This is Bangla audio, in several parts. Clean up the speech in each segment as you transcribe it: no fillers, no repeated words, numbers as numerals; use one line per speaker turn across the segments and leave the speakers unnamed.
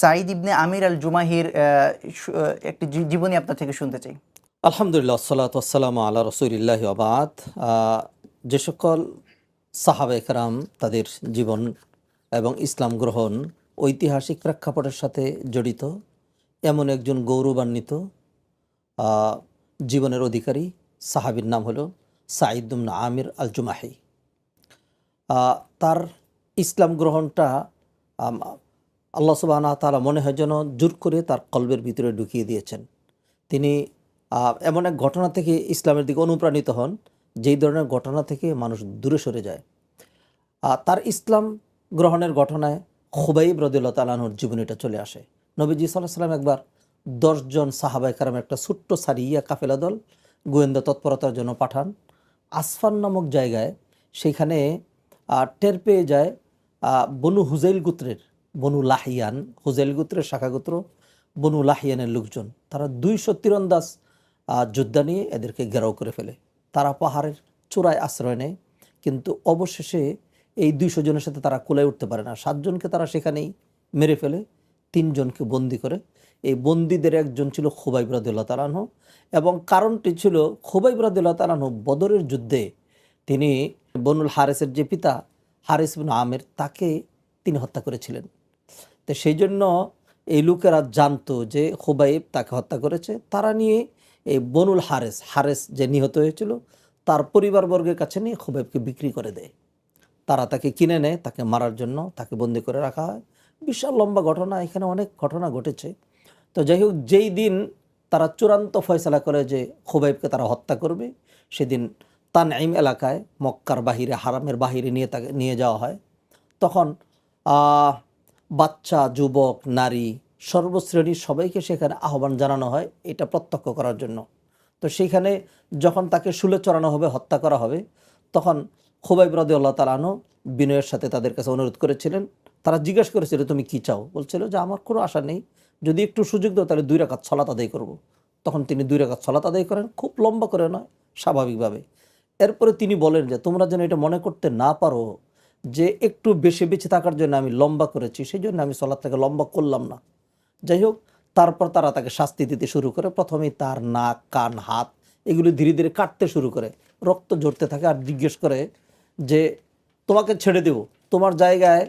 সাঈদ ইবনে আমির আল জুমাহির একটি জীবনী আপনার থেকে শুনতে চাই।
আলহামদুলিল্লাহ, আসসালাতু ওয়াসসালামু আলা রাসূলিল্লাহি ওয়া বাদ। যে সকল সাহাবা একরাম তাদের জীবন এবং ইসলাম গ্রহণ ঐতিহাসিক প্রেক্ষাপটের সাথে জড়িত, এমন একজন গৌরবান্বিত জীবনের অধিকারী সাহাবীর নাম হলো সাঈদ ইবনে আমির আল জুমাহি। তার ইসলাম গ্রহণটা আল্লাহ সুবহানাহু ওয়া তাআলা মনে হয় যেন জোর করে তার কলবের ভিতরে ঢুকিয়ে দিয়েছেন। তিনি এমন এক ঘটনা থেকে ইসলামের দিকে অনুপ্রাণিত হন, যেই ধরনের ঘটনা থেকে মানুষ দূরে সরে যায়। তার ইসলাম গ্রহণের ঘটনায় খুবাইব রাদিয়াল্লাহু তাআলা আনহুর জীবনীটা চলে আসে। নবীজি সাল্লাল্লাহু আলাইহি ওয়াসাল্লাম একবার 10 জন সাহাবায়ে কেরাম একটা ছোট্ট সারিয়া কাফেলা দল গোয়েন্দা তৎপরতার জন্য পাঠান আসফান নামক জায়গায়। সেখানে টের পেয়ে যায় বনু হুজাইল গোত্রের, বনু লাহিয়ান, হুজাইল গোত্রের শাখাগোত্র বনু লাহিয়ানের লোকজন, তারা 200 তীরন্দাজ যোদ্ধা নিয়ে এদেরকে ঘেরাও করে ফেলে। তারা পাহাড়ের চূড়ায় আশ্রয় নেয়, কিন্তু অবশেষে এই 200 জনের সাথে তারা কোলায় উঠতে পারে না। 7 জনকে তারা সেখানেই মেরে ফেলে, 3 জনকে বন্দি করে। এই বন্দীদের একজন ছিল খুবাইব রাদিয়াল্লাহু তাআলা আনহু, এবং কারণটি ছিল খুবাইব রাদিয়াল্লাহু তাআলা আনহু বদরের যুদ্ধে তিনি বনুল হারেসের যে পিতা হারিস ইবনে আমির, তাকে তিনি হত্যা করেছিলেন। তো সেই জন্য এই লোকেরা জানতো যে খুবাইব তাকে হত্যা করেছে। তারা নিয়ে এই বনুল হারেস যে নিহত হয়েছিল তার পরিবারবর্গের কাছে নিয়ে খুবাইবকে বিক্রি করে দেয়। তারা তাকে কিনে নেয়, তাকে মারার জন্য তাকে বন্দি করে রাখা হয়। বিশাল লম্বা ঘটনা, এখানে অনেক ঘটনা ঘটেছে। তো যাই হোক, যেই দিন তারা চূড়ান্ত ফয়সালা করে যে খুবাইবকে তারা হত্যা করবে, সেদিন তানঈম এলাকায় মক্কার বাহিরে, হারামের বাহিরে নিয়ে যাওয়া হয়। তখন বাচ্চা, যুবক, নারী, সর্বশ্রেণীর সবাইকে সেখানে আহ্বান জানানো হয় এটা প্রত্যক্ষ করার জন্য। তো সেইখানে যখন তাকে শুলে চড়ানো হবে, হত্যা করা হবে, তখন খুবাইব রাদিয়াল্লাহু তাআলা আনহু বিনয়ের সাথে তাদের কাছে অনুরোধ করেছিলেন। তারা জিজ্ঞেস করেছিল, তুমি কি চাও? বলছিল যে আমার কোনো আশা নেই, যদি একটু সুযোগ দাও তাহলে 2 রাকাত সালাত আদায় করব। তখন তিনি 2 রাকাত সালাত আদায় করেন, খুব লম্বা করে নয়, স্বাভাবিকভাবে। এরপরে তিনি বলেন যে তোমরা যেন এটা মনে করতে না পারো যে একটু বেঁচে থাকার জন্য আমি লম্বা করেছি, সেই জন্য আমি সালাতটাকে লম্বা করলাম না। যাই হোক, তারপর তারা তাকে শাস্তি দিতে শুরু করে। প্রথমেই তার নাক, কান, হাত এগুলি ধীরে ধীরে কাটতে শুরু করে, রক্ত ঝরতে থাকে, আর জিজ্ঞেস করে যে তোমাকে ছেড়ে দেব, তোমার জায়গায়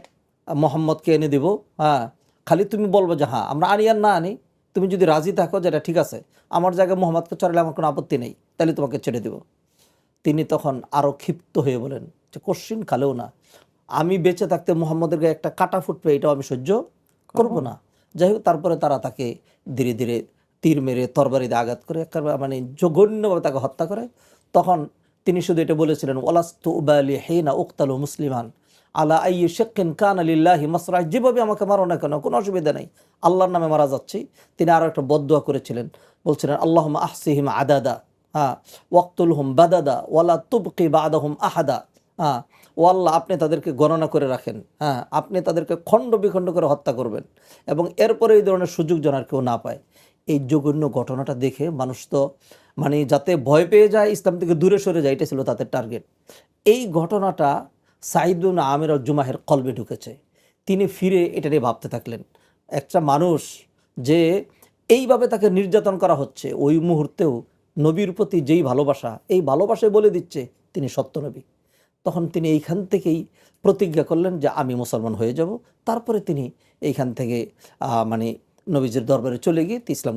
মোহাম্মদকে এনে দেব, হ্যাঁ, খালি তুমি বলবো যে হ্যাঁ আমরা আনি আর না আনি, তুমি যদি রাজি থাকো যেটা ঠিক আছে, আমার জায়গায় মোহাম্মদকে চড়ালে আমার কোনো আপত্তি নেই, তাহলে তোমাকে ছেড়ে দেব। তিনি তখন আরও ক্ষিপ্ত হয়ে বলেন যে কোশ্চিন কালেও না, আমি বেঁচে থাকতে মোহাম্মদের গায়ে একটা কাটা ফুটবে এটাও আমি সহ্য করব না। যাই হোক, তারপরে তারা তাকে ধীরে ধীরে তীর মেরে তরবারিতে আঘাত করে মানে জঘন্যভাবে তাকে হত্যা করে। তখন তিনি শুধু এটা বলেছিলেন, ওয়ালাস্তু উবালি হিনা উকতালু মুসলিমান আলা আইয়ি শাক্কিন কানা লিল্লাহি মাসরা, যেভাবে আমাকে মারো না কেন কোনো অসুবিধা নেই, আল্লাহর নামে মারা যাচ্ছি। তিনি আরও একটা বদদুয়া করেছিলেন, বলছিলেন আল্লাহুম্মা আহসিহিম আদাদা, হ্যাঁ, ওয়াক্তুলহুম বাদাদা ওয়ালা তুবকি বাদাহুম আহাদা, হ্যাঁ, ও আল্লাহ আপনি তাদেরকে গণনা করে রাখেন, হ্যাঁ, আপনি তাদেরকে খণ্ড বিখণ্ড করে হত্যা করবেন, এবং এরপরে এই ধরনের সুযোগ যেন আর কেউ না পায়। এই জঘন্য ঘটনাটা দেখে মানুষ তো মানে যাতে ভয় পেয়ে যায়, ইসলাম থেকে দূরে সরে যায়, এটা ছিল তাদের টার্গেট। এই ঘটনাটা সাঈদ ইবনে আমির আল জুমাহির কলবে ঢুকেছে। তিনি ফিরে এটা নিয়ে ভাবতে থাকলেন, একটা মানুষ যে এইভাবে তাকে নির্যাতন করা হচ্ছে, ওই মুহূর্তেও নবীর প্রতি যেই ভালোবাসা, এই ভালোবাসায় বলে দিচ্ছে তিনি সত্য নবী। তখন তিনি এইখান থেকেই প্রতিজ্ঞা করলেন যে আমি মুসলমান হয়ে যাব। তারপরে তিনি এইখান থেকে মানে নবীজির দরবারে চলে গিয়ে ইসলাম গ্রহণ